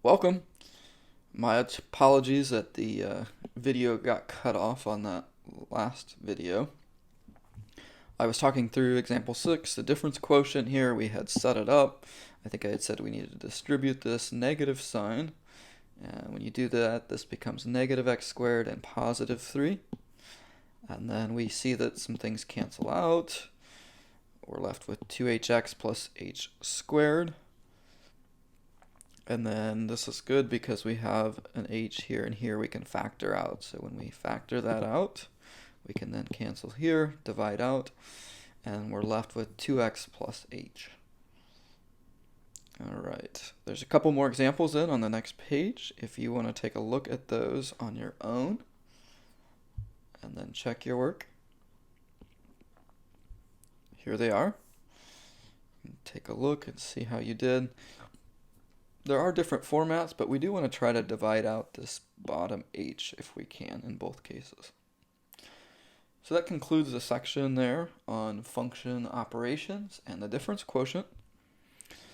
Welcome. My apologies that the video got cut off on that last video. I was talking through example 6, the difference quotient here. We had set it up. I think I had said we needed to distribute this negative sign. And when you do that, this becomes negative x squared and positive 3. And then we see that some things cancel out. We're left with 2hx plus h squared. And then this is good because we have an h here and here we can factor out. So when we factor that out, we can then cancel here, divide out, and we're left with 2x plus h. All right, there's a couple more examples on the next page if you want to take a look at those on your own and then check your work. Here they are. Take a look and see how you did. There are different formats, but we do want to try to divide out this bottom h if we can in both cases. So that concludes the section there on function operations and the difference quotient.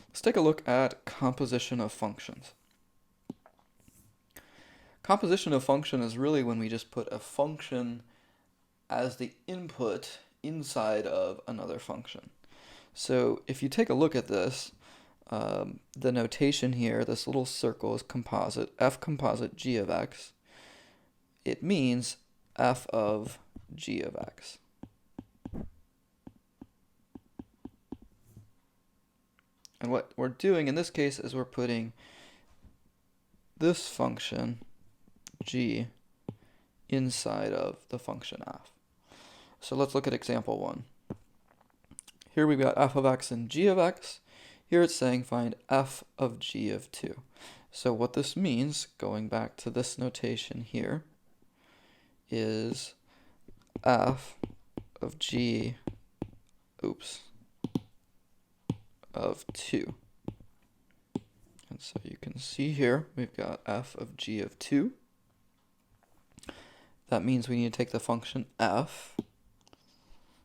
Let's take a look at composition of functions. Composition of function is really when we just put a function as the input inside of another function. So if you take a look at this, the notation here, this little circle is composite, f composite g of x. It means f of g of x. And what we're doing in this case is we're putting this function, g, inside of the function f. So let's look at example 1. Here we've got f of x and g of x. Here it's saying find f of g of 2. So what this means, going back to this notation here, is f of g, of 2. And so you can see here, we've got f of g of 2. That means we need to take the function f,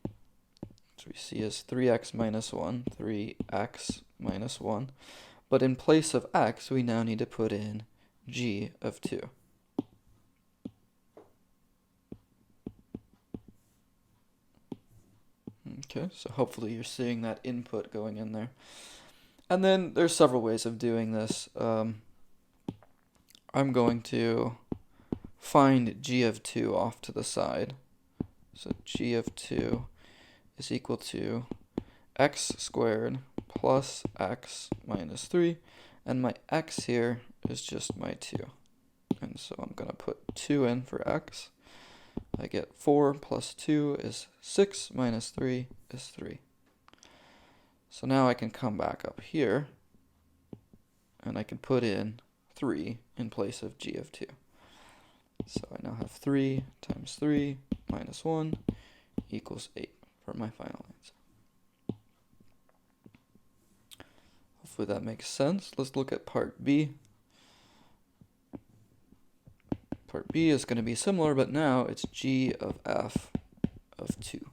which we see as 3x minus 1, 3x minus 1. But in place of x, we now need to put in g of 2. Okay, so hopefully you're seeing that input going in there. And then there's several ways of doing this. I'm going to find g of 2 off to the side. So g of 2 is equal to x squared plus x minus 3, and my x here is just my 2. And so I'm going to put 2 in for x. I get 4 plus 2 is 6 minus 3 is 3. So now I can come back up here and I can put in 3 in place of g of 2. So I now have 3 times 3 minus 1 equals 8 for my final answer. Hopefully that makes sense. Let's look at part B. Part B is going to be similar, but now it's g of f of 2.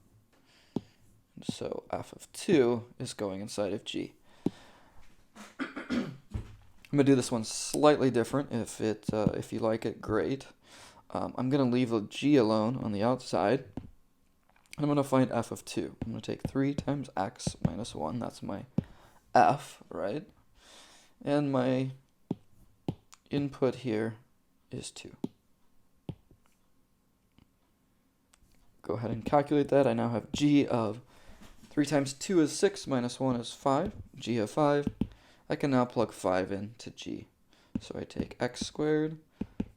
And so f of 2 is going inside of g. I'm going to do this one slightly different. If you like it, great. I'm going to leave the g alone on the outside. I'm going to find f of 2. I'm going to take 3 times x minus 1. That's my f, right? And my input here is 2. Go ahead and calculate that. I now have g of 3 times 2 is 6 minus 1 is 5. G of 5. I can now plug 5 into g. So I take x squared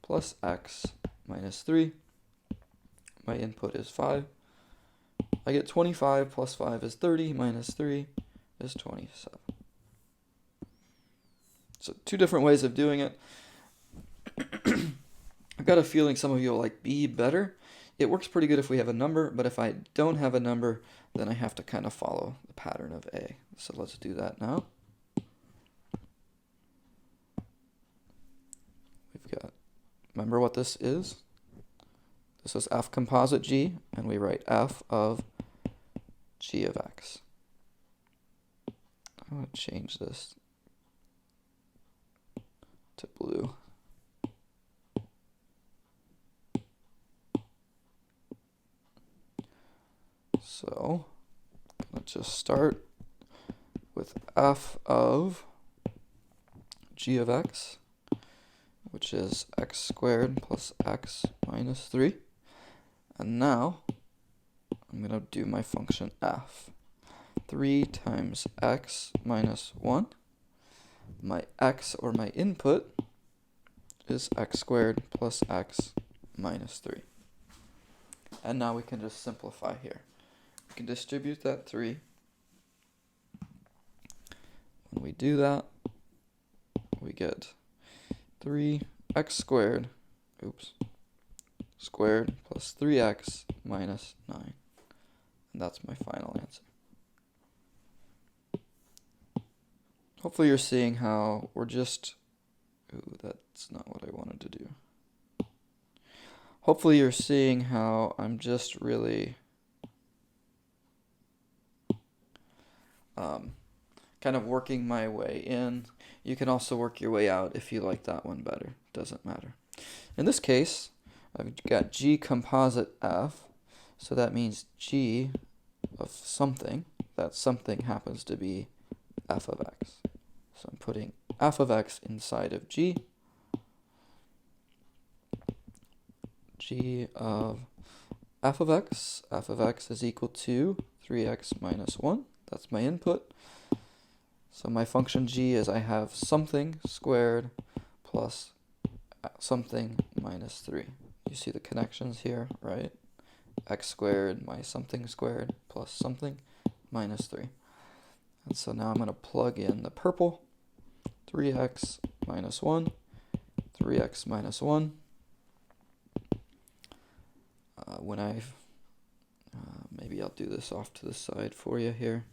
plus x minus 3. My input is 5. I get 25 plus 5 is 30 minus 3 is 27. So 2 different ways of doing it. I've got a feeling some of you will like B better. It works pretty good if we have a number, but if I don't have a number, then I have to kind of follow the pattern of A. So let's do that now. We've got, remember what this is? This is f composite g, and we write f of g of x. I'm going to change this to blue. So let's just start with f of g of x, which is x squared plus x minus 3. And now I'm going to do my function f. 3 times x minus 1. My x, or my input, is x squared plus x minus 3. And now we can just simplify here. We can distribute that 3. When we do that, we get 3x squared, squared plus 3x minus 9. And that's my final answer. Hopefully you're seeing how we're just, that's not what I wanted to do. Hopefully you're seeing how I'm just really kind of working my way in. You can also work your way out if you like that one better. Doesn't matter. In this case, I've got G composite F, so that means G of something. That something happens to be f of x. So I'm putting f of x inside of G. G of f of x is equal to 3x minus 1. That's my input. So my function g is I have something squared plus something minus 3. You see the connections here, right? X squared minus something squared plus something minus 3. And so now I'm going to plug in the purple. 3x minus 1, 3x minus 1. Maybe I'll do this off to the side for you here.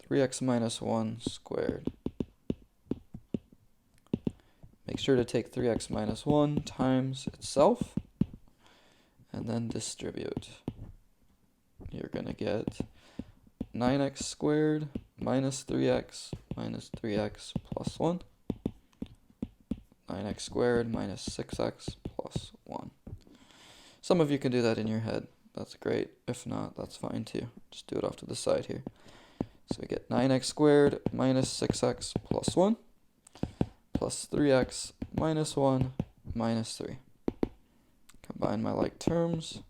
3x minus 1 squared. Make sure to take 3x minus 1 times itself, and then distribute. You're going to get 9x squared minus 3x plus 1. 9x squared minus 6x plus 1. Some of you can do that in your head. That's great. If not, that's fine too. Just do it off to the side here. So we get 9x squared minus 6x plus 1 plus 3x minus 1 minus 3. Combine my like terms.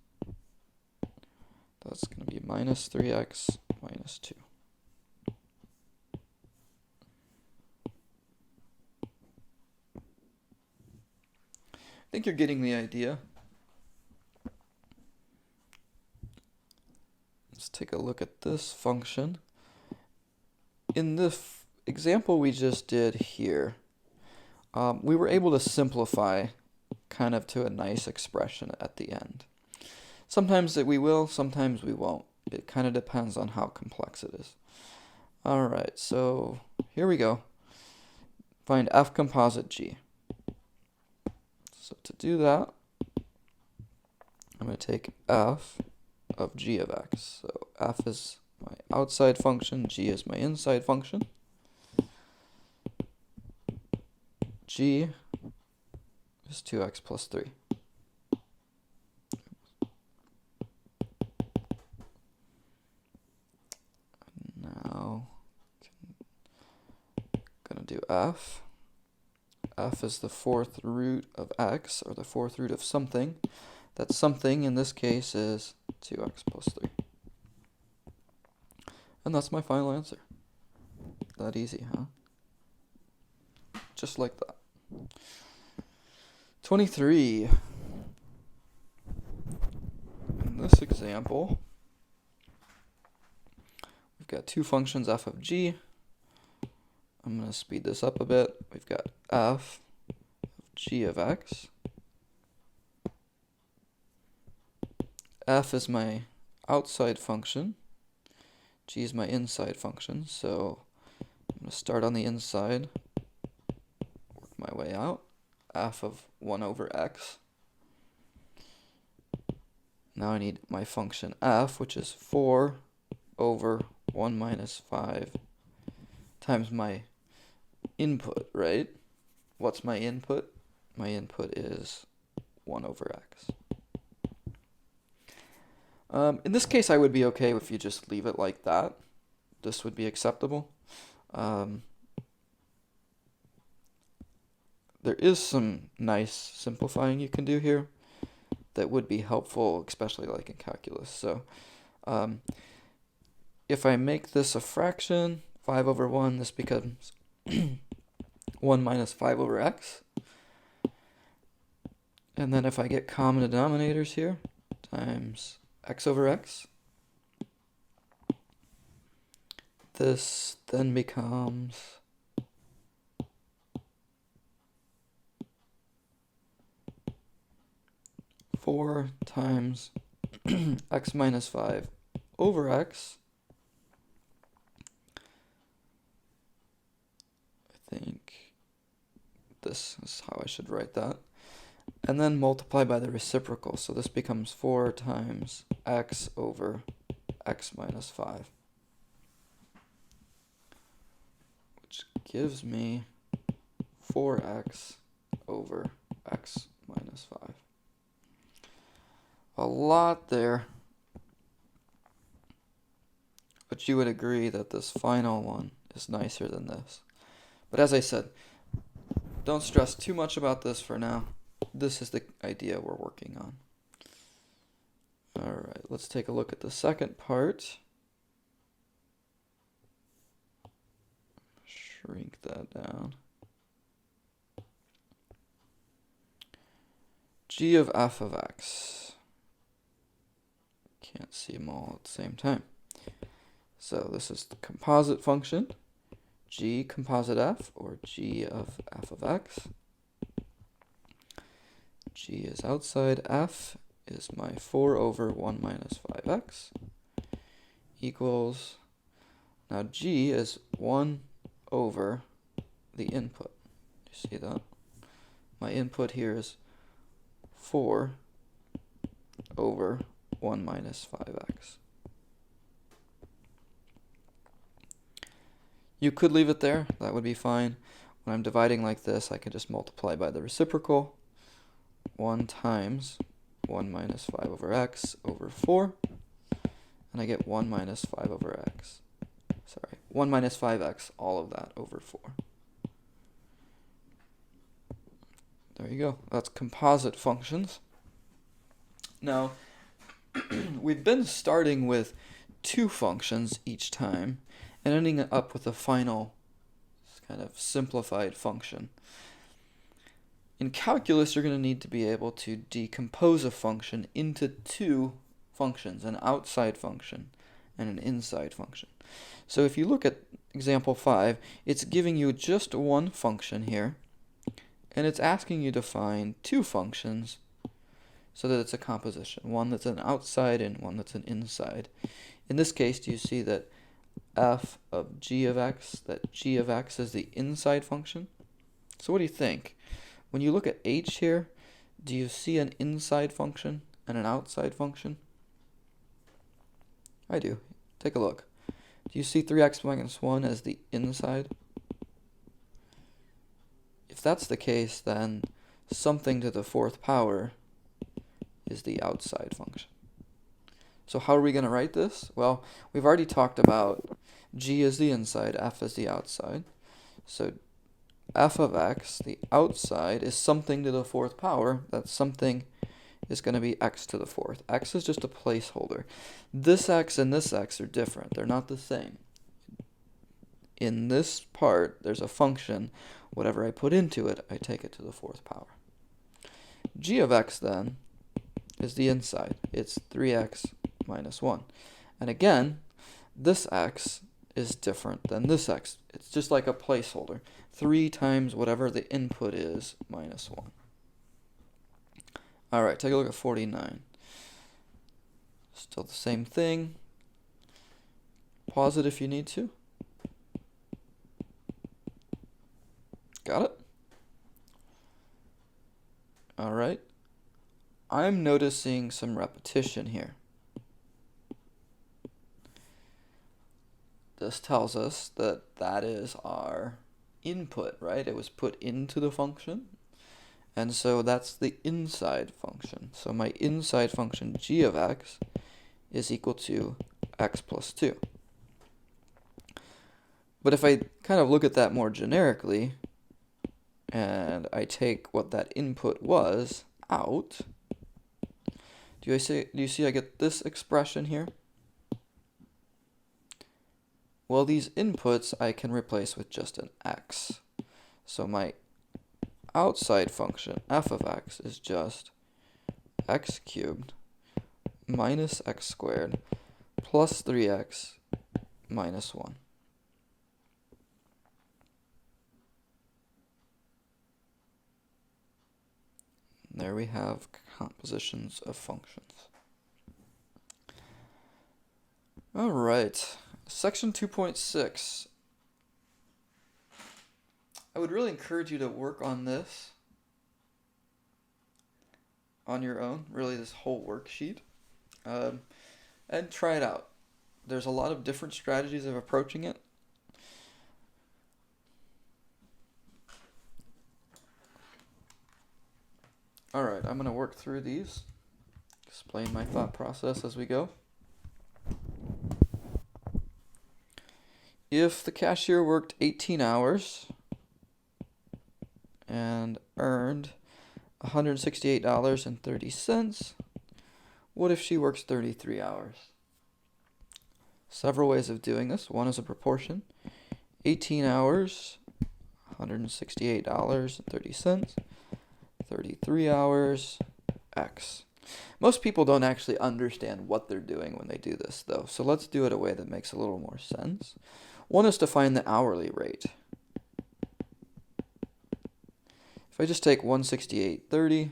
That's going to be minus 3x minus 2. I think you're getting the idea. Let's take a look at this function. In the example we just did here, we were able to simplify kind of to a nice expression at the end. Sometimes we will, sometimes we won't. It kind of depends on how complex it is. Alright, so here we go. Find f composite g. So to do that, I'm going to take f of g of x. So f is my outside function, g is my inside function. G is 2x plus 3. Now, I'm going to do f. F is the fourth root of x, or the fourth root of something. That something in this case is 2x plus 3. And that's my final answer. That easy, huh? Just like that. 23. In this example, we've got two functions, f of g. I'm going to speed this up a bit. We've got f of g of x. F is my outside function. G is my inside function. So I'm going to start on the inside, work my way out. F of 1 over x. Now I need my function f, which is 4 over 1 minus 5 times my input, right? what's my input? My input is 1 over x. In this case, I would be okay if you just leave it like that. This would be acceptable. There is some nice simplifying you can do here that would be helpful, especially like in calculus. So if I make this a fraction, 5 over 1, this becomes 1 minus 5 over x. And then if I get common denominators here, times x over x, this then becomes 4 times x minus 5 over x. I think this is how I should write that. And then multiply by the reciprocal. So this becomes 4 times x over x minus 5. Which gives me 4x over x minus 5. A lot there. But you would agree that this final one is nicer than this. But as I said, don't stress too much about this for now. This is the idea we're working on. Alright, let's take a look at the second part. Shrink that down. G of f of x. Can't see them all at the same time. So this is the composite function, g composite f, or g of f of x. G is outside, f is my 4 over 1 minus 5x, equals, now g is 1 over the input. You see that? My input here is 4 over 1 minus 5x. You could leave it there, that would be fine. When I'm dividing like this, I can just multiply by the reciprocal. 1 times 1 minus 5 over x over 4, and I get 1 minus 5 over x. Sorry, 1 minus 5x, all of that over 4. There you go, that's composite functions. Now, we've been starting with 2 functions each time, and ending up with a final kind of simplified function. In calculus, you're going to need to be able to decompose a function into 2 functions, an outside function and an inside function. So if you look at example 5, it's giving you just one function here, and it's asking you to find 2 functions so that it's a composition, one that's an outside and one that's an inside. In this case, do you see that f of g of x, that g of x is the inside function? So what do you think? When you look at h here, do you see an inside function and an outside function? I do. Take a look. Do you see 3x minus 1 as the inside? If that's the case, then something to the 4th power is the outside function. So how are we going to write this? Well, we've already talked about g is the inside, f is the outside. So f of x, the outside, is something to the 4th power. That something is going to be x to the 4th. X is just a placeholder. This x and this x are different. They're not the same. In this part, there's a function. Whatever I put into it, I take it to the 4th power. G of x, then, is the inside. It's 3x minus 1. And again, this x is different than this x. It's just like a placeholder. 3 times whatever the input is minus 1. Alright, take a look at 49. Still the same thing. Pause it if you need to. Got it? Alright. I'm noticing some repetition here. This tells us that that is our input, right? It was put into the function. And so that's the inside function. So my inside function g of x is equal to x plus 2. But if I kind of look at that more generically, and I take what that input was out, do you see I get this expression here? Well, these inputs I can replace with just an x. So my outside function, f of x, is just x cubed minus x squared plus 3x minus 1. And there we have compositions of functions. All right, section 2.6. I would really encourage you to work on this on your own, really this whole worksheet, and try it out. There's a lot of different strategies of approaching it. All right, I'm going to work through these, explain my thought process as we go. If the cashier worked 18 hours and earned $168.30, what if she works 33 hours? Several ways of doing this. One is a proportion. 18 hours, $168.30. 33 hours, x. Most people don't actually understand what they're doing when they do this, though. So let's do it a way that makes a little more sense. One is to find the hourly rate. If I just take 168.30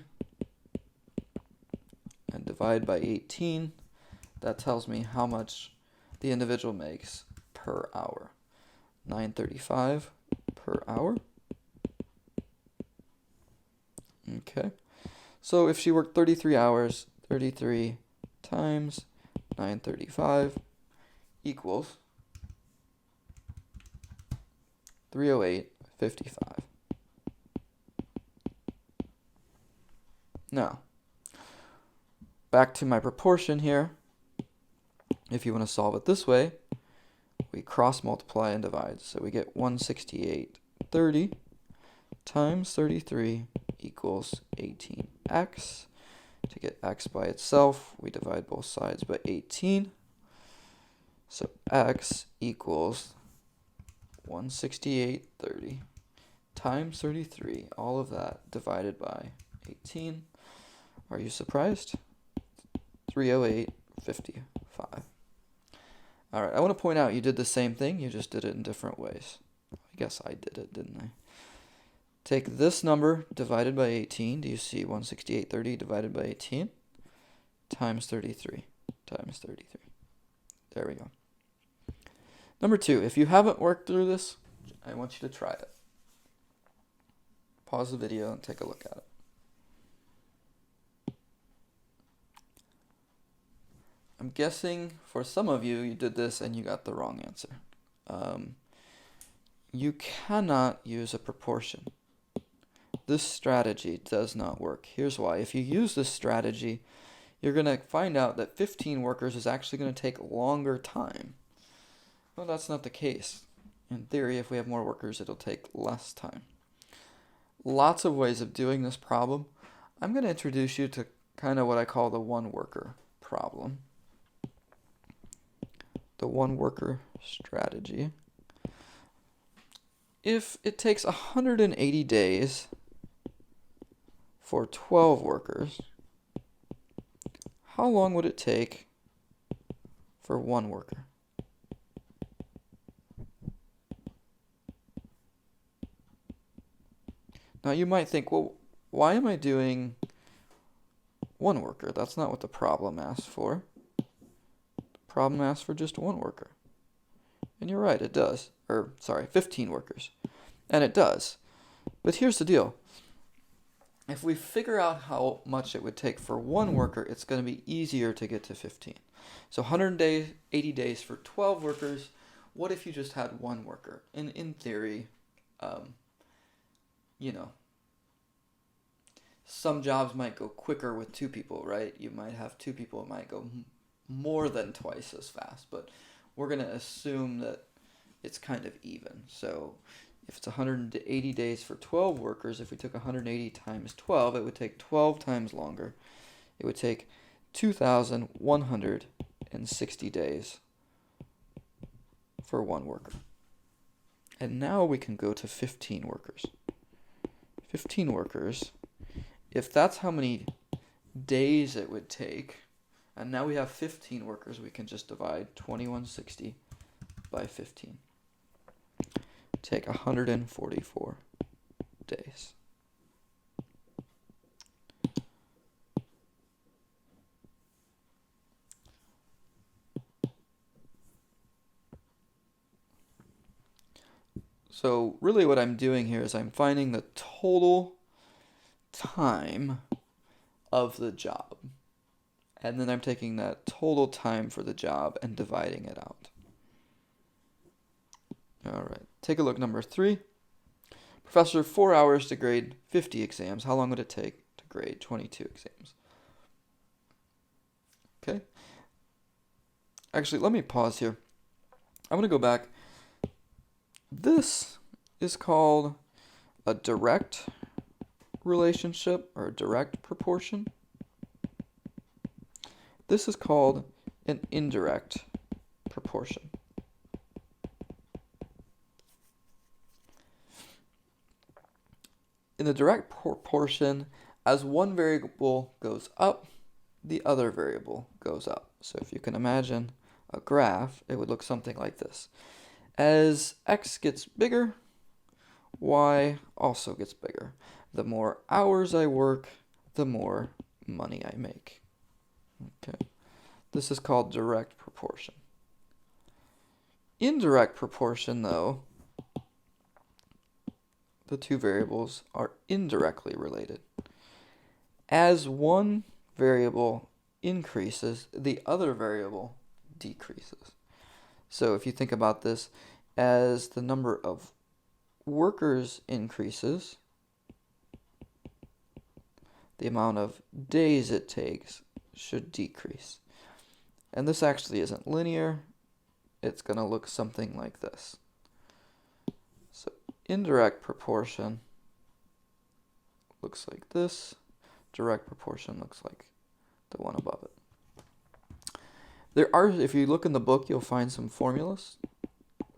and divide by 18, that tells me how much the individual makes per hour. $9.35 per hour. Okay, so if she worked 33 hours, 33 times 935 equals 308.55. Now, back to my proportion here. If you want to solve it this way, we cross multiply and divide. So we get 168.30 times 33 equals 18x. To get x by itself, we divide both sides by 18. So x equals 168.30 times 33, all of that divided by 18. Are you surprised? 308.55. All right, I want to point out you did the same thing, you just did it in different ways. I guess I did it, didn't I? Take this number divided by 18. Do you see 168.30 divided by 18? Times 33. Times 33. There we go. Number 2, if you haven't worked through this, I want you to try it. Pause the video and take a look at it. I'm guessing for some of you, you did this and you got the wrong answer. You cannot use a proportion. This strategy does not work. Here's why. If you use this strategy, you're going to find out that 15 workers is actually going to take longer time. Well, that's not the case. In theory, if we have more workers, it'll take less time. Lots of ways of doing this problem. I'm going to introduce you to kind of what I call the one worker problem. The one worker strategy. If it takes 180 days for 12 workers, how long would it take for one worker? Now you might think, well, why am I doing one worker? That's not what the problem asks for. The problem asks for just one worker. And you're right, it does. 15 workers. And it does. But here's the deal. If we figure out how much it would take for one worker, it's going to be easier to get to 15. So 180 days for 12 workers. What if you just had one worker? And in theory, you know, some jobs might go quicker with two people, right? You might have two people, it might go more than twice as fast, but we're going to assume that it's kind of even. So if it's 180 days for 12 workers, if we took 180 times 12, it would take 12 times longer. It would take 2,160 days for one worker. And now we can go to 15 workers. 15 workers, if that's how many days it would take, and now we have 15 workers, we can just divide 2160 by 15. Take 144 days. So really what I'm doing here is I'm finding the total time of the job. And then I'm taking that total time for the job and dividing it out. All right, take a look, number 3. Professor, 4 hours to grade 50 exams. How long would it take to grade 22 exams? Okay. Actually, let me pause here. I'm going to go back. This is called a direct relationship or a direct proportion. This is called an indirect proportion. In the direct proportion, as one variable goes up, the other variable goes up. So if you can imagine a graph, it would look something like this. As x gets bigger, y also gets bigger. The more hours I work, the more money I make. Okay. This is called direct proportion. Indirect proportion, though, the two variables are indirectly related. As one variable increases, the other variable decreases. So if you think about this, as the number of workers increases, the amount of days it takes should decrease. And this actually isn't linear. It's going to look something like this. So indirect proportion looks like this. Direct proportion looks like the one above it. There are, if you look in the book, you'll find some formulas.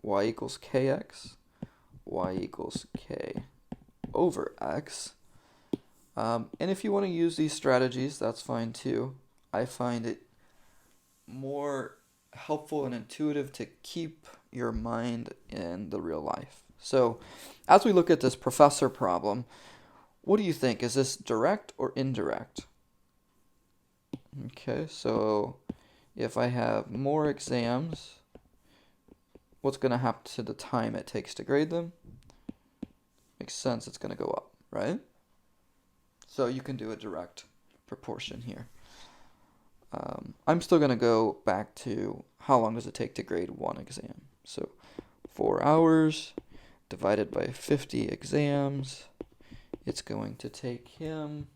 Y equals kx, y equals k over x. And if you want to use these strategies, that's fine too. I find it more helpful and intuitive to keep your mind in the real life. So as we look at this professor problem, what do you think? Is this direct or indirect? Okay, so if I have more exams, what's going to happen to the time it takes to grade them? Makes sense, it's going to go up, right? So you can do a direct proportion here. I'm still going to go back to how long does it take to grade one exam. So 4 hours divided by 50 exams. It's going to take him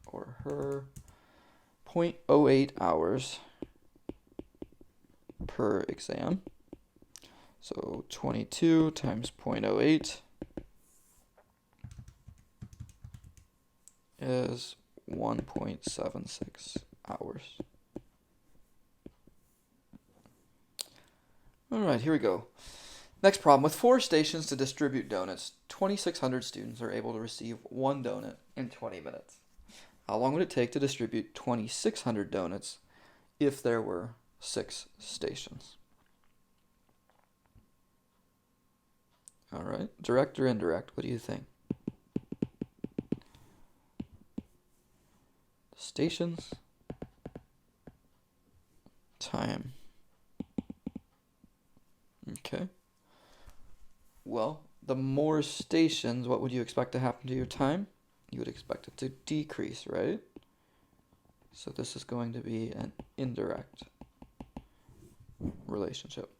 or her 0.08 hours per exam. So 22 times 0.08 is 1.76 hours. All right, here we go. Next problem. With 4 stations to distribute donuts, 2,600 students are able to receive 1 donut in 20 minutes. How long would it take to distribute 2,600 donuts if there were 6 stations? All right, direct or indirect? What do you think? Stations, time. Okay. Well, the more stations, what would you expect to happen to your time? You would expect it to decrease, right? So this is going to be an indirect relationship.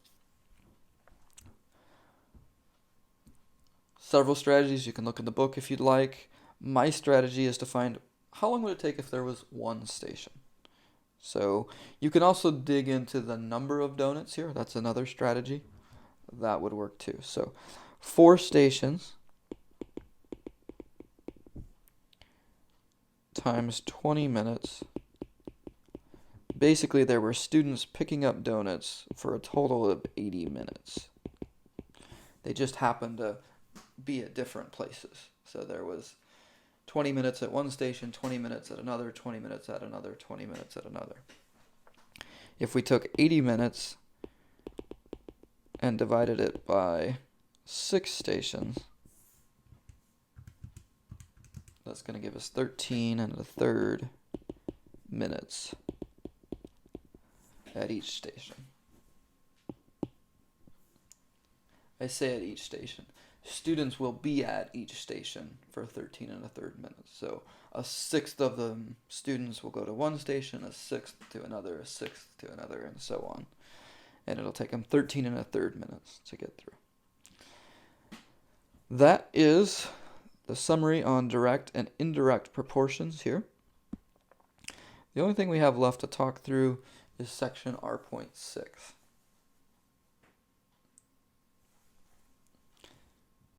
several strategies. You can look in the book if you'd like. My strategy is to find how long would it take if there was one station. So you can also dig into the number of donuts here. That's another strategy. That would work too. So 4 stations times 20 minutes. Basically, there were students picking up donuts for a total of 80 minutes. They just happened to be at different places. So there was 20 minutes at one station, 20 minutes at another, 20 minutes at another, 20 minutes at another. If we took 80 minutes and divided it by 6 stations, that's going to give us 13 1/3 minutes at each station. I say at each station. Students will be at each station for 13 1/3 minutes. So a sixth of the students will go to one station, a sixth to another, a sixth to another, and so on. And it'll take them 13 1/3 minutes to get through. That is the summary on direct and indirect proportions here. The only thing we have left to talk through is section R.6.